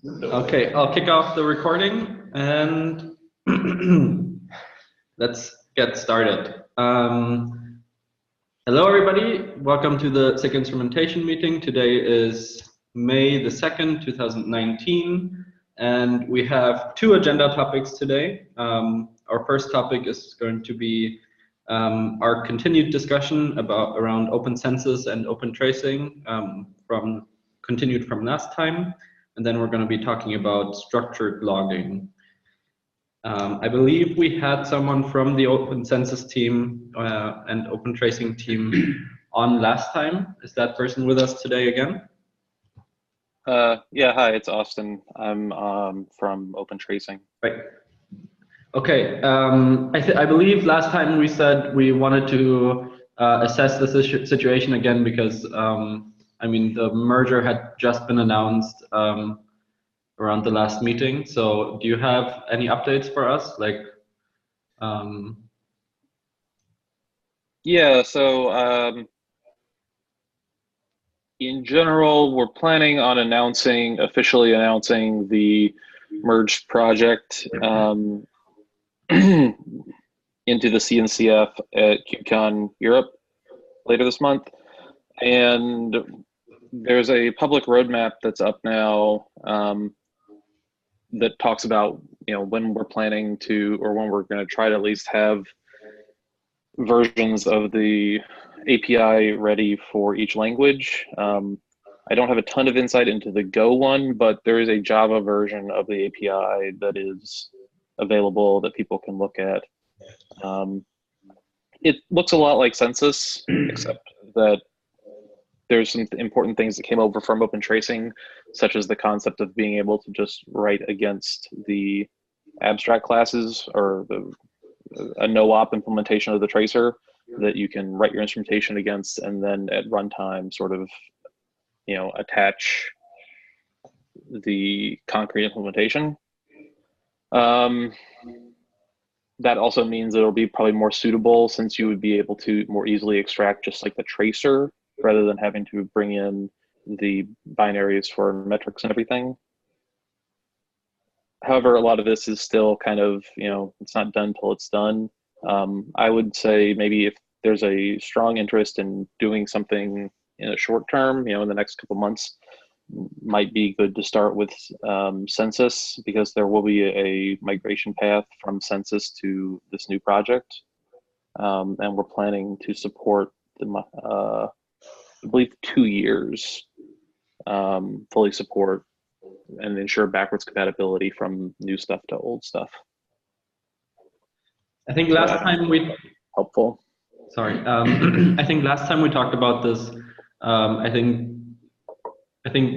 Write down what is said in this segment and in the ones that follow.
Okay, I'll kick off the recording and let's get started. Hello, everybody. Welcome to the SIG Instrumentation meeting. Today is May the 2nd, 2019, and we have two agenda topics today. Our first topic is going to be our continued discussion around open census and open tracing continued from last time. And then we're going to be talking about structured logging. I believe we had someone from the open census team and open tracing team on last time. Is that person with us today again? Yeah, hi, it's Austin. I'm from Open Tracing. Right. Okay. I believe last time we said we wanted to assess the situation again because I mean, the merger had just been announced around the last meeting. So do you have any updates for us? Yeah, so in general, we're planning on officially announcing the merged project into the CNCF at KubeCon Europe later this month. And there's a public roadmap that's up now that talks about, when we're planning to, or when we're going to try to at least have versions of the API ready for each language. I don't have a ton of insight into the Go one, but there is a Java version of the API that is available that people can look at. It looks a lot like Census, except that there's some important things that came over from Open Tracing, such as the concept of being able to just write against the abstract classes or a no-op implementation of the tracer that you can write your instrumentation against, and then at runtime sort of, attach the concrete implementation. That also means it'll be probably more suitable, since you would be able to more easily extract just like the tracer rather than having to bring in the binaries for metrics and everything. However, a lot of this is still kind of, it's not done till it's done. I would say maybe if there's a strong interest in doing something in a short term, in the next couple months, might be good to start with Census, because there will be a migration path from Census to this new project. And we're planning to support I believe 2 years fully support and ensure backwards compatibility from new stuff to old stuff. I think last time we helpful. Sorry, I think last time we talked about this. I think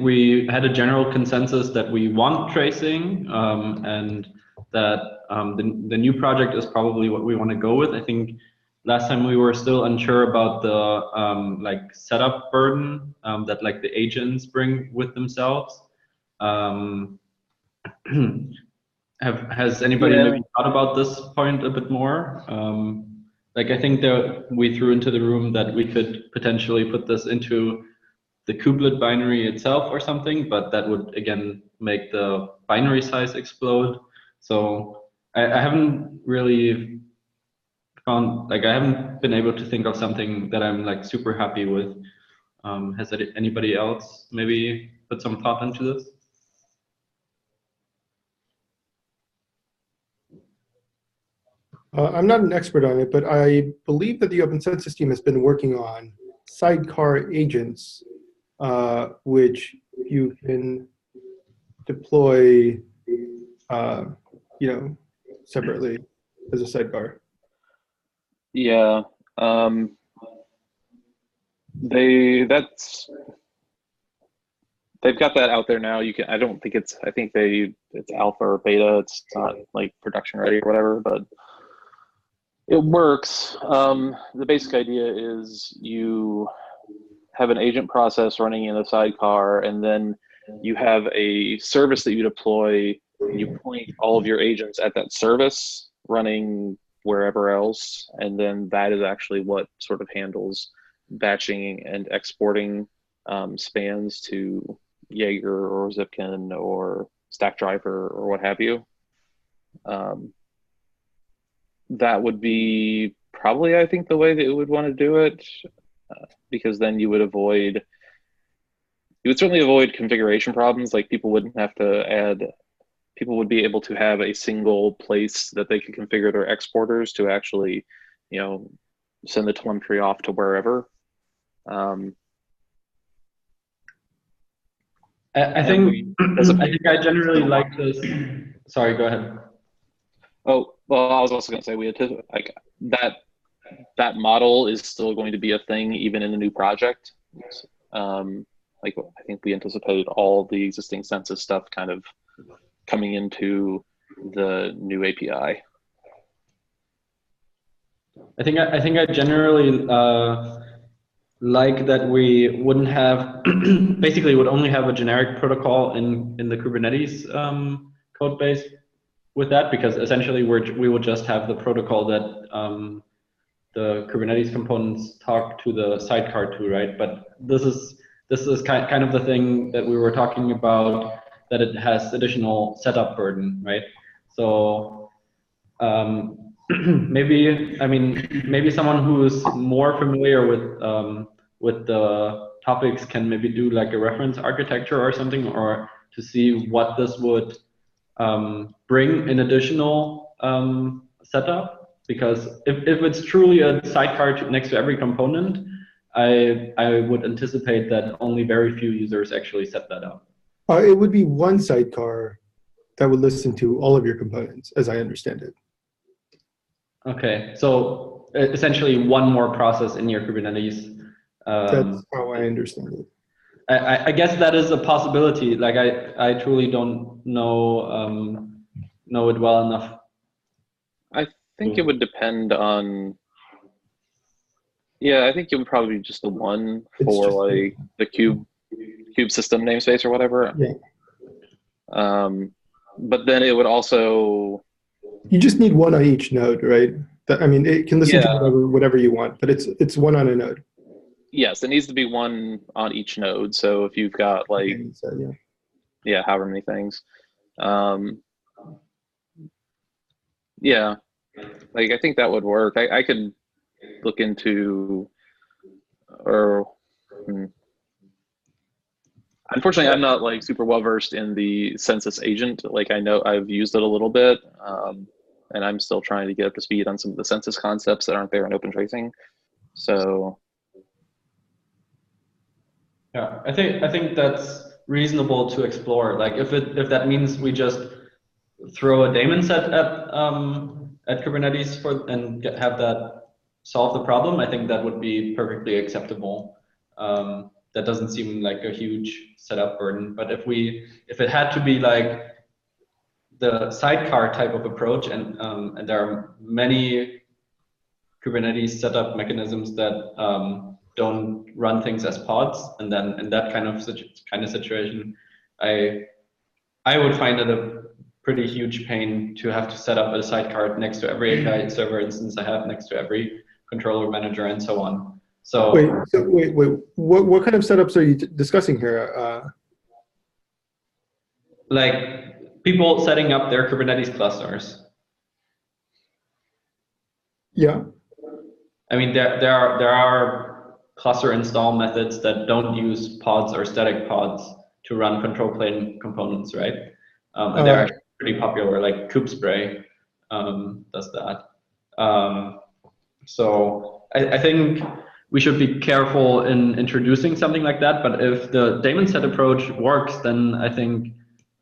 we had a general consensus that we want tracing, and that the new project is probably what we want to go with. I think last time we were still unsure about the setup burden that the agents bring with themselves. Has anybody maybe thought about this point a bit more? I think that we threw into the room that we could potentially put this into the kubelet binary itself or something, but that would again make the binary size explode. So I haven't really found, I haven't been able to think of something that I'm super happy with. Has anybody else maybe put some thought into this? I'm not an expert on it, but I believe that the Open Census team has been working on sidecar agents, which you can deploy, separately as a sidecar. Yeah, they've got that out there now. I don't think it's alpha or beta. It's not like production ready or whatever, but it works. The basic idea is you have an agent process running in a sidecar, and then you have a service that you deploy, and you point all of your agents at that service running wherever else, and then that is actually what sort of handles batching and exporting spans to Jaeger or Zipkin or Stackdriver or what have you. That would be probably, I think, the way that it would want to do it, because then you would certainly avoid configuration problems. Like people wouldn't have to add, people would be able to have a single place that they could configure their exporters to actually, send the telemetry off to wherever. I think I generally like this. Sorry, go ahead. Oh, well, I was also going to say like that model is still going to be a thing even in the new project. Like I think we anticipate all the existing census stuff kind of coming into the new API. I think I generally like that we wouldn't have basically would only have a generic protocol in the Kubernetes code base with that, because essentially we would just have the protocol that the Kubernetes components talk to the sidecar to, right? But this is kind of the thing that we were talking about, that it has additional setup burden, right? So maybe someone who's more familiar with the topics can maybe do like a reference architecture or something, or to see what this would bring in additional setup. Because if it's truly a sidecar next to every component, I would anticipate that only very few users actually set that up. It would be one sidecar that would listen to all of your components, as I understand it. Okay, so essentially one more process in your Kubernetes. That's how I understand it. I guess that is a possibility. Like I truly don't know it well enough. I think it would depend on. Yeah, I think it would probably be just the one for like the cube system namespace or whatever. Yeah. But then it would also. You just need one on each node, right? I mean, it can listen to whatever you want, but it's one on a node. Yes, it needs to be one on each node. So if you've got like, however many things. Yeah, like I think that would work. I could look into, unfortunately, I'm not like super well versed in the census agent. Like I know I've used it a little bit, and I'm still trying to get up to speed on some of the census concepts that aren't there in open tracing. So. Yeah, I think that's reasonable to explore. Like if that means we just throw a daemon set at Kubernetes and have that solve the problem, I think that would be perfectly acceptable. That doesn't seem like a huge setup burden. But if it had to be like the sidecar type of approach, and there are many Kubernetes setup mechanisms that don't run things as pods, and then in that kind of situation, I would find it a pretty huge pain to have to set up a sidecar next to every API server instance I have, next to every controller manager, and so on. So wait. What kind of setups are you discussing here? Like people setting up their Kubernetes clusters. Yeah. I mean, there are cluster install methods that don't use pods or static pods to run control plane components, right? And they're actually pretty popular, like kubespray does that. So I think we should be careful in introducing something like that, but if the daemon set approach works, then I think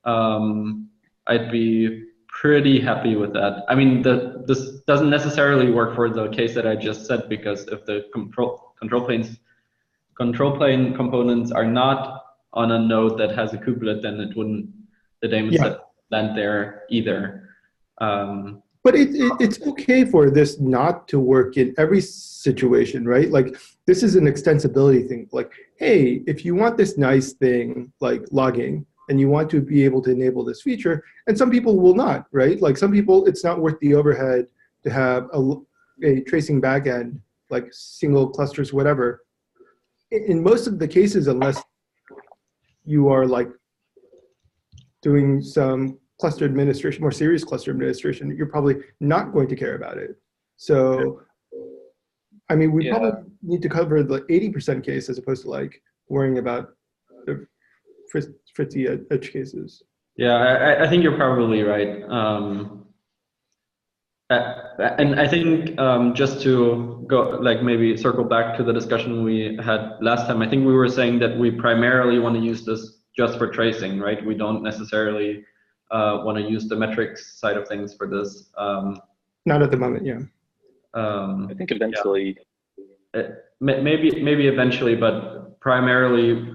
I'd be pretty happy with that. I mean, this doesn't necessarily work for the case that I just said, because if the control plane components are not on a node that has a kubelet, then it wouldn't, the daemon set land there either. But it's okay for this not to work in every situation, right? Like this is an extensibility thing. Like, hey, if you want this nice thing like logging, and you want to be able to enable this feature, and some people will not, right? Like some people, it's not worth the overhead to have a tracing backend, like single clusters, whatever. In most of the cases, unless you are like doing some cluster administration, more serious cluster administration, you're probably not going to care about it. So, I mean, we probably need to cover the 80% case as opposed to like worrying about the fritzy edge cases. Yeah, I think you're probably right. And I think just to go, like maybe circle back to the discussion we had last time, I think we were saying that we primarily want to use this just for tracing, right? We don't necessarily want to use the metrics side of things for this. Not at the moment, yeah. I think eventually. Yeah. Maybe eventually, but primarily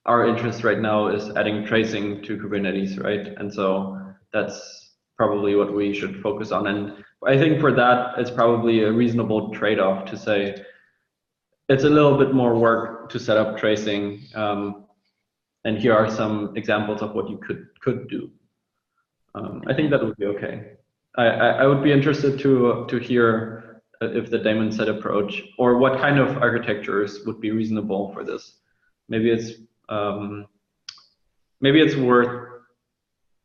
our interest right now is adding tracing to Kubernetes, right? And so that's probably what we should focus on. And I think for that, it's probably a reasonable trade-off to say it's a little bit more work to set up tracing. And here are some examples of what you could do. I think that would be okay. I would be interested to hear if the daemon set approach or what kind of architectures would be reasonable for this. Maybe it's worth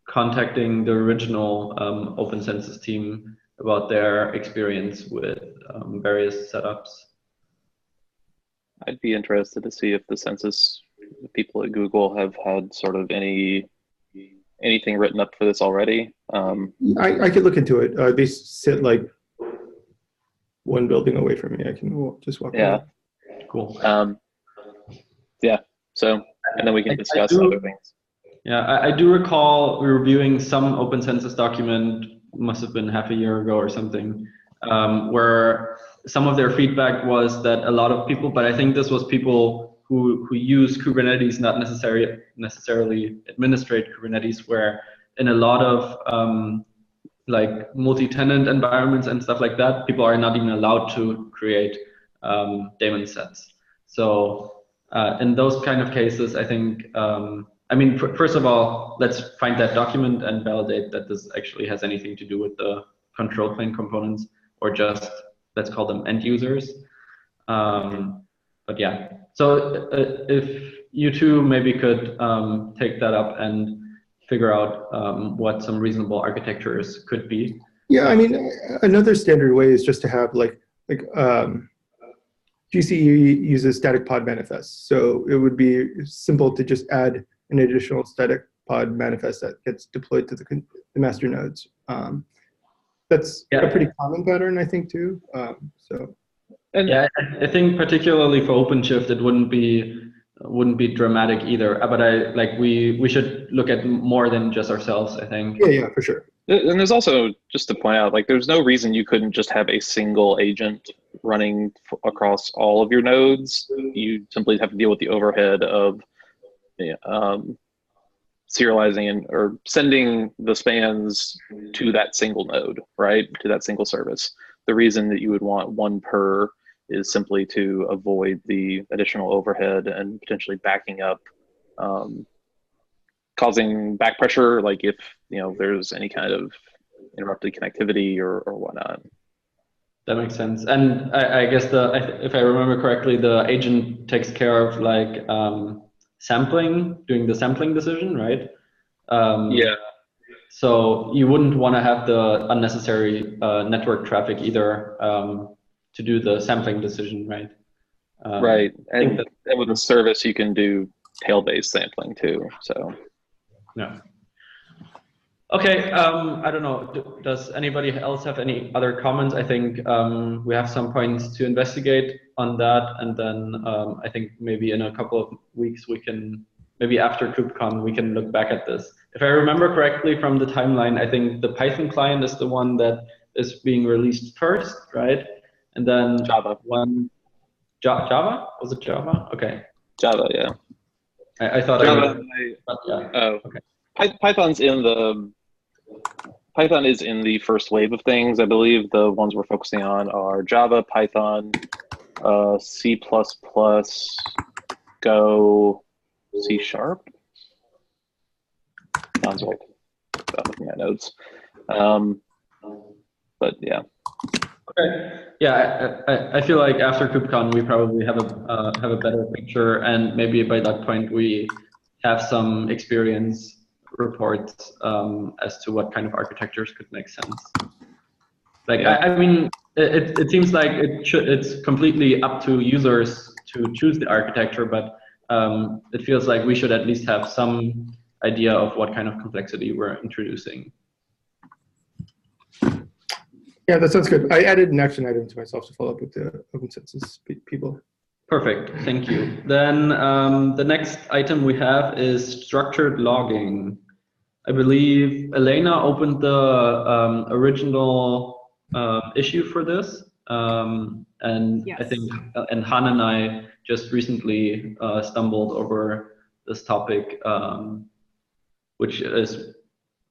contacting the original Open Census team about their experience with various setups. I'd be interested to see if the census people at Google have had sort of anything written up for this already. I could look into it. They sit like one building away from me. I can just walk. Yeah. Away. Cool. Yeah. So, and then we can discuss other things. Yeah, I do recall reviewing some Open Census document, must have been half a year ago or something, where some of their feedback was that a lot of people, but I think this was people who use Kubernetes, not necessarily administrate Kubernetes, where in a lot of like multi-tenant environments and stuff like that, people are not even allowed to create daemon sets. So in those kind of cases, I think, I mean, first of all, let's find that document and validate that this actually has anything to do with the control plane components, or just, let's call them end users. But yeah, so if you two maybe could take that up and figure out what some reasonable architectures could be. Yeah, I mean, another standard way is just to have like GCE uses static pod manifests. So it would be simple to just add an additional static pod manifest that gets deployed to the master nodes. That's a pretty common pattern, I think, too. And yeah, I think particularly for OpenShift, it wouldn't be dramatic either. But we should look at more than just ourselves, I think. Yeah, for sure. And there's also, just to point out, like there's no reason you couldn't just have a single agent running across all of your nodes. You simply have to deal with the overhead of serializing or sending the spans to that single node, right? To that single service. The reason that you would want one per is simply to avoid the additional overhead and potentially backing up, causing back pressure, like if there's any kind of interrupted connectivity or whatnot. That makes sense. And I guess if I remember correctly, the agent takes care of like doing the sampling decision, right? Yeah. So you wouldn't want to have the unnecessary network traffic either to do the sampling decision, right? Right. And with a service, you can do tail-based sampling too. So. Yeah. Okay. I don't know. Does anybody else have any other comments? I think we have some points to investigate on that, and then I think maybe in a couple of weeks maybe after KubeCon, we can look back at this. If I remember correctly from the timeline, I think the Python client is the one that is being released first, right? And then Java. Java? Was it Java? Okay. Java, yeah. I thought Java. Okay. Python is in the first wave of things. I believe the ones we're focusing on are Java, Python, C++, Go, C#. Sounds right. I'm looking at notes. But yeah. Okay. Yeah, I feel like after KubeCon we probably have a better picture, and maybe by that point we have some experience reports as to what kind of architectures could make sense. Like, Yeah. I mean, it seems like it's completely up to users to choose the architecture, but it feels like we should at least have some idea of what kind of complexity we're introducing. Yeah, that sounds good. I added an action item to myself to follow up with the open census people. Perfect, thank you. Then the next item we have is structured logging. I believe Elena opened the original issue for this, and Yes. I think and Han and I just recently stumbled over this topic, which is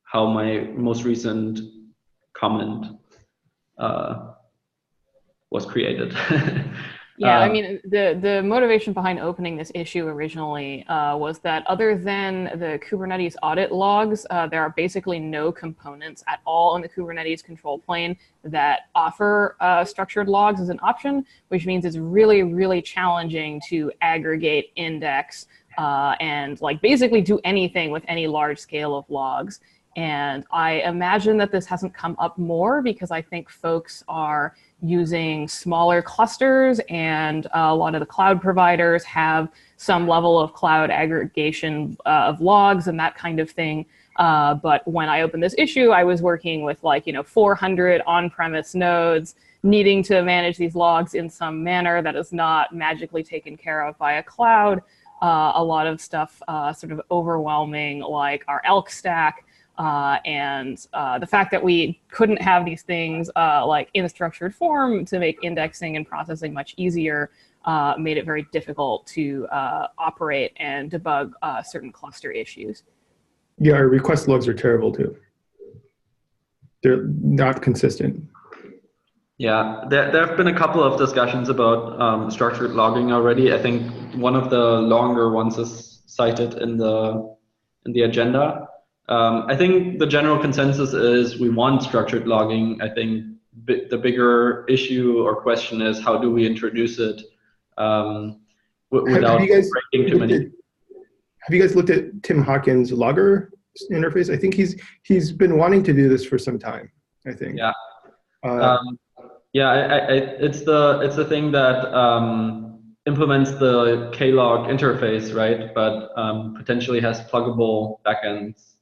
how my most recent comment was created. Yeah, I mean, the motivation behind opening this issue originally was that other than the Kubernetes audit logs, there are basically no components at all in the Kubernetes control plane that offer structured logs as an option, which means it's really, really challenging to aggregate, index, and like basically do anything with any large scale of logs. And I imagine that this hasn't come up more because I think folks are using smaller clusters, and a lot of the cloud providers have some level of cloud aggregation of logs and that kind of thing. But when I opened this issue, I was working with 400 on-premise nodes, needing to manage these logs in some manner that is not magically taken care of by a cloud. A lot of stuff sort of overwhelming, like our ELK stack. And the fact that we couldn't have these things like in a structured form to make indexing and processing much easier made it very difficult to operate and debug certain cluster issues. Yeah, our request logs are terrible too. They're not consistent. Yeah, there have been a couple of discussions about structured logging already. I think one of the longer ones is cited in the agenda. I think the general consensus is we want structured logging. I think the bigger issue or question is how do we introduce it without breaking too many. Have you guys looked at Tim Hawkins' logger interface? I think he's been wanting to do this for some time, I think. Yeah. It's the thing that implements the Klog interface, right? But potentially has pluggable backends.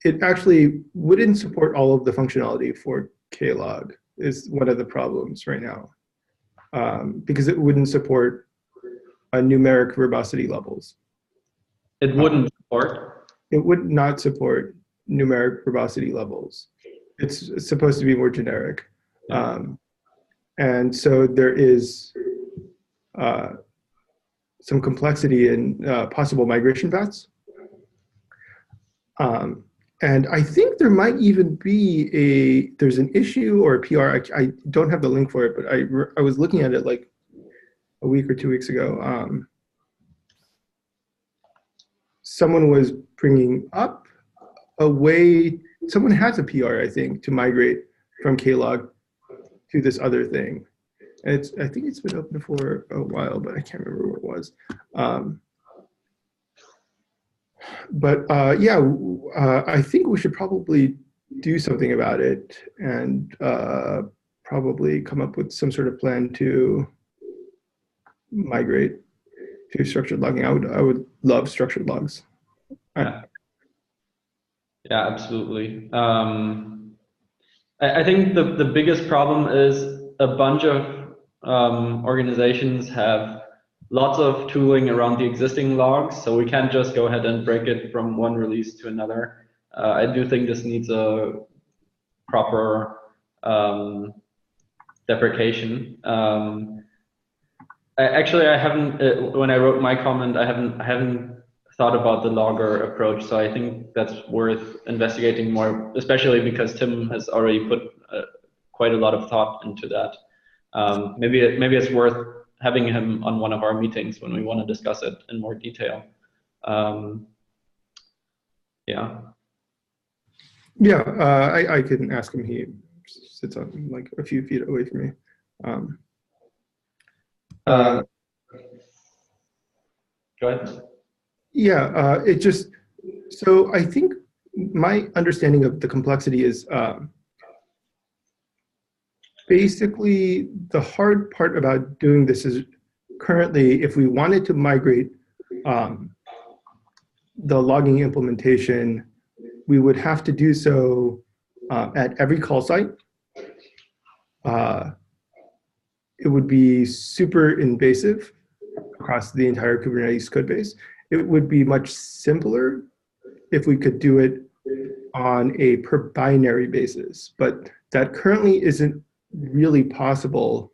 It actually wouldn't support all of the functionality for Klog is one of the problems right now, because it wouldn't support numeric verbosity levels. It wouldn't support? It would not support numeric verbosity levels. It's supposed to be more generic. Yeah. And so there is some complexity in possible migration paths. And I think there might even be there's an issue or a PR, I don't have the link for it, but I was looking at it like a week or 2 weeks ago. Someone was bringing up a way, someone has a PR, I think, to migrate from Klog to this other thing. And I think it's been open for a while, but I can't remember what it was. I think we should probably do something about it and probably come up with some sort of plan to migrate to structured logging. I would love structured logs. Yeah, absolutely. I think the biggest problem is a bunch of organizations have lots of tooling around the existing logs, so we can't just go ahead and break it from one release to another. I do think this needs a proper deprecation. I haven't. When I wrote my comment, I haven't thought about the logger approach. So I think that's worth investigating more, especially because Tim has already put quite a lot of thought into that. Maybe it's worth having him on one of our meetings when we want to discuss it in more detail. I couldn't ask him. He sits on like a few feet away from me. Go ahead. Yeah, so I think my understanding of the complexity is basically the hard part about doing this is currently, if we wanted to migrate the logging implementation, we would have to do so at every call site. It would be super invasive across the entire Kubernetes code base. It would be much simpler if we could do it on a per binary basis, but that currently isn't really possible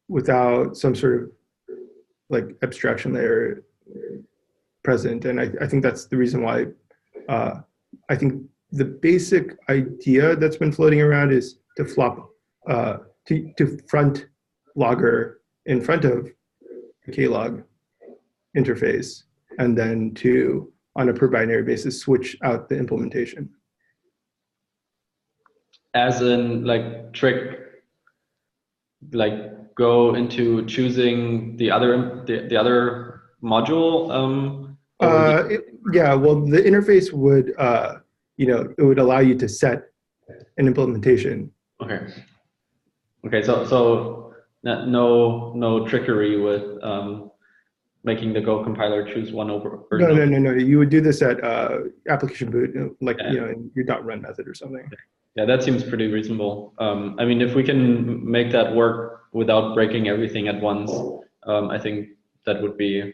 without some sort of like abstraction layer present. And I think that's the reason why I think the basic idea that's been floating around is to flop, to front logger in front of the klog interface, and then to, on a per binary basis, switch out the implementation. As in, like, trick, like, go into choosing the other module. Yeah, well, the interface would, it would allow you to set an implementation. Okay. Okay. So no trickery with making the Go compiler choose one over. No. You would do this at application boot, like in your .run method or something. Yeah, that seems pretty reasonable. I mean, if we can make that work without breaking everything at once, I think that would be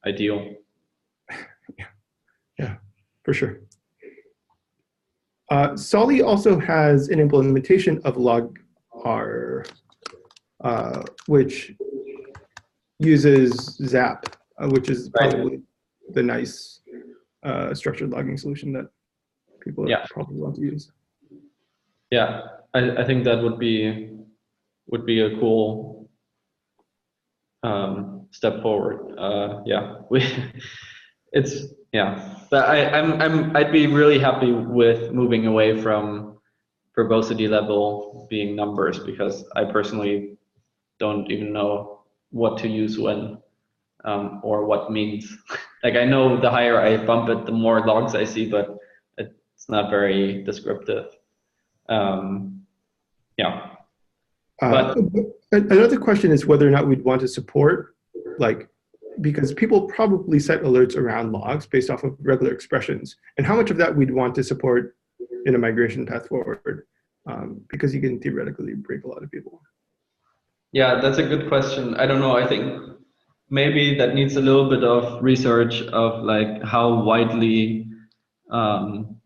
ideal. Yeah, for sure. Solly also has an implementation of logr, which uses Zap, which is probably the nice structured logging solution that people probably want to use. Yeah, I think that would be a cool step forward. But I'd be really happy with moving away from verbosity level being numbers, because I personally don't even know what to use when or what means. Like, I know the higher I bump it, the more logs I see, but it's not very descriptive. But another question is whether or not we'd want to support, because people probably set alerts around logs based off of regular expressions, and how much of that we'd want to support in a migration path forward, because you can theoretically break a lot of people. Yeah, that's a good question. I don't know. I think maybe that needs a little bit of research of like how widely.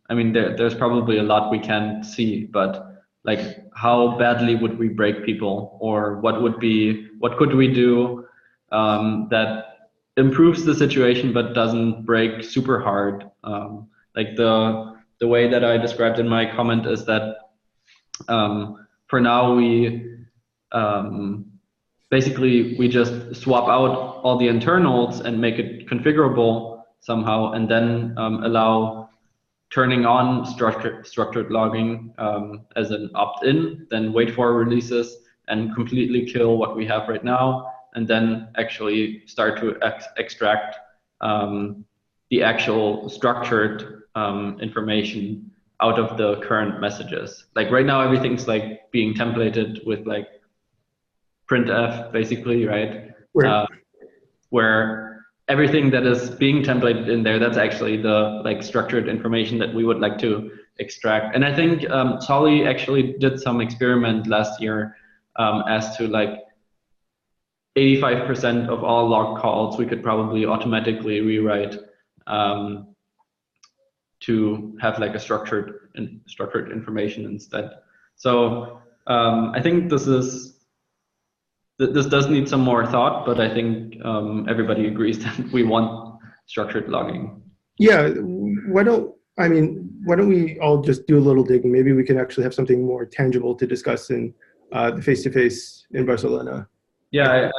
I mean, there's probably a lot we can't see, but like how badly would we break people, or what could we do that improves the situation but doesn't break super hard. Like the way that I described in my comment is that for now we basically we just swap out all the internals and make it configurable somehow, and then allow turning on structured logging as an opt-in, then wait for releases and completely kill what we have right now, and then actually start to extract the actual structured information out of the current messages. Like right now, everything's like being templated with like printf basically, right? Where everything that is being templated in there, that's actually the like structured information that we would like to extract. And I think Solly actually did some experiment last year as to like 85% of all log calls we could probably automatically rewrite to have like a structured information instead. So I think this does need some more thought, but I think everybody agrees that we want structured logging. Yeah, why don't we all just do a little digging? Maybe we can actually have something more tangible to discuss in the face-to-face in Barcelona. Yeah,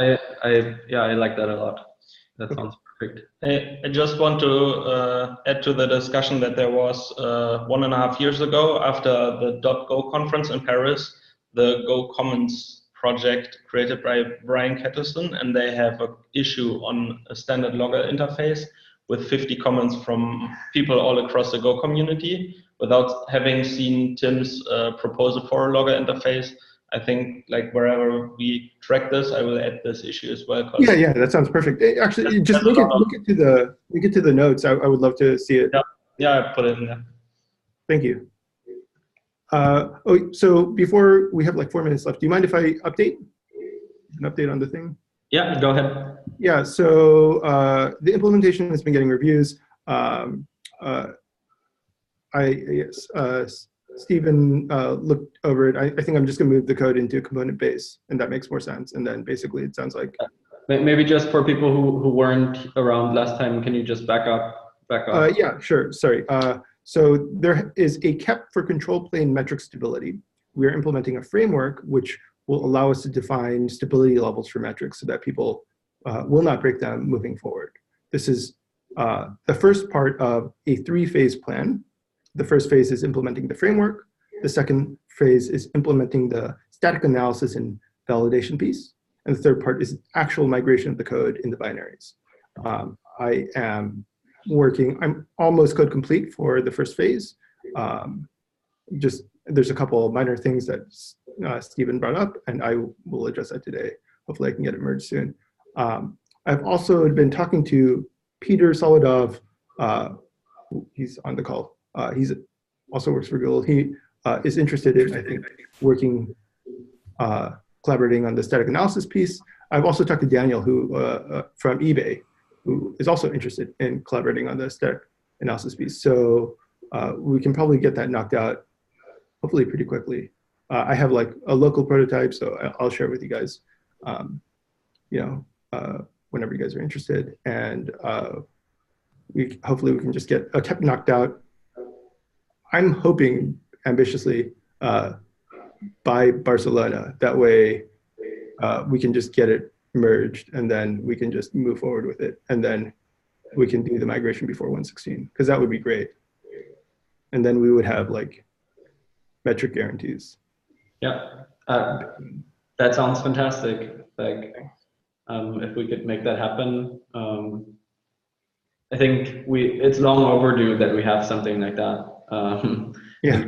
I like that a lot. That sounds perfect. I just want to add to the discussion that there was 1.5 years ago, after the .go conference in Paris, the Go Commons project created by Brian Ketterson, and they have an issue on a standard logger interface with 50 comments from people all across the Go community. Without having seen Tim's proposal for a logger interface, I think like wherever we track this, I will add this issue as well. Yeah, that sounds perfect. Actually, just link it to the notes. I would love to see it. Yeah, I put it in there. Thank you. So before we have like 4 minutes left, do you mind if I update on the thing? Yeah, go ahead. Yeah, so the implementation has been getting reviews. Stephen looked over it. I think I'm just gonna move the code into component base, and that makes more sense. And then basically it sounds like. Maybe just for people who weren't around last time, can you just back up? Yeah, sure, sorry. So there is a KEP for control plane metric stability. We are implementing a framework which will allow us to define stability levels for metrics so that people will not break them moving forward. This is the first part of a 3-phase plan. The first phase is implementing the framework. The second phase is implementing the static analysis and validation piece. And the third part is actual migration of the code in the binaries. I'm almost code complete for the first phase. There's a couple of minor things that Stephen brought up, and I will address that today. Hopefully I can get it merged soon. I've also been talking to Peter Solodov. He's on the call. He's also works for Google. He is interested in, I think, working, collaborating on the static analysis piece. I've also talked to Daniel, who from eBay, who is also interested in collaborating on the static analysis piece. So we can probably get that knocked out, hopefully pretty quickly. I have like a local prototype, so I'll share with you guys, whenever you guys are interested. And hopefully we can just get a KEP knocked out. I'm hoping ambitiously by Barcelona. That way we can just get it merged, and then we can just move forward with it, and then we can do the migration before 1.16, because that would be great. And then we would have like metric guarantees. Yeah, that sounds fantastic. Like, if we could make that happen, I think it's long overdue that we have something like that. Yeah.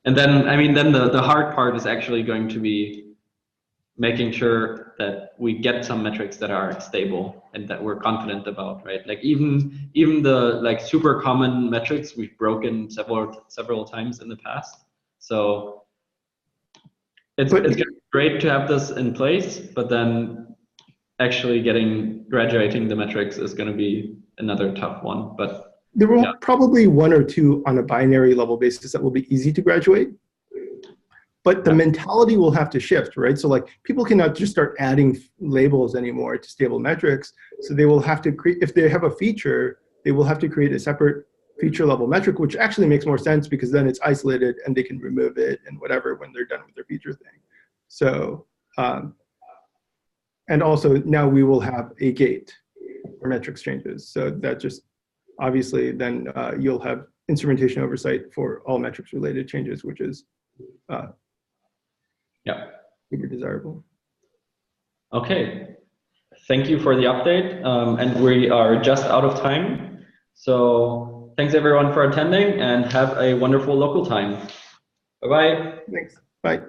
And then, I mean, then the hard part is actually going to be making sure that we get some metrics that are stable and that we're confident about, right? Like even the like super common metrics we've broken several times in the past. So it's great to have this in place, but then actually graduating the metrics is going to be another tough one. But there will probably 1 or 2 on a binary level basis that will be easy to graduate. But the mentality will have to shift, right? So like people cannot just start adding labels anymore to stable metrics. So they will have to create, if they have a feature, they will have to create a separate feature level metric, which actually makes more sense because then it's isolated and they can remove it and whatever when they're done with their feature thing. So, and also now we will have a gate for metrics changes. So that just obviously then you'll have instrumentation oversight for all metrics related changes, which is super desirable. Okay, thank you for the update. And we are just out of time. So thanks everyone for attending, and have a wonderful local time. Bye-bye. Thanks. Bye.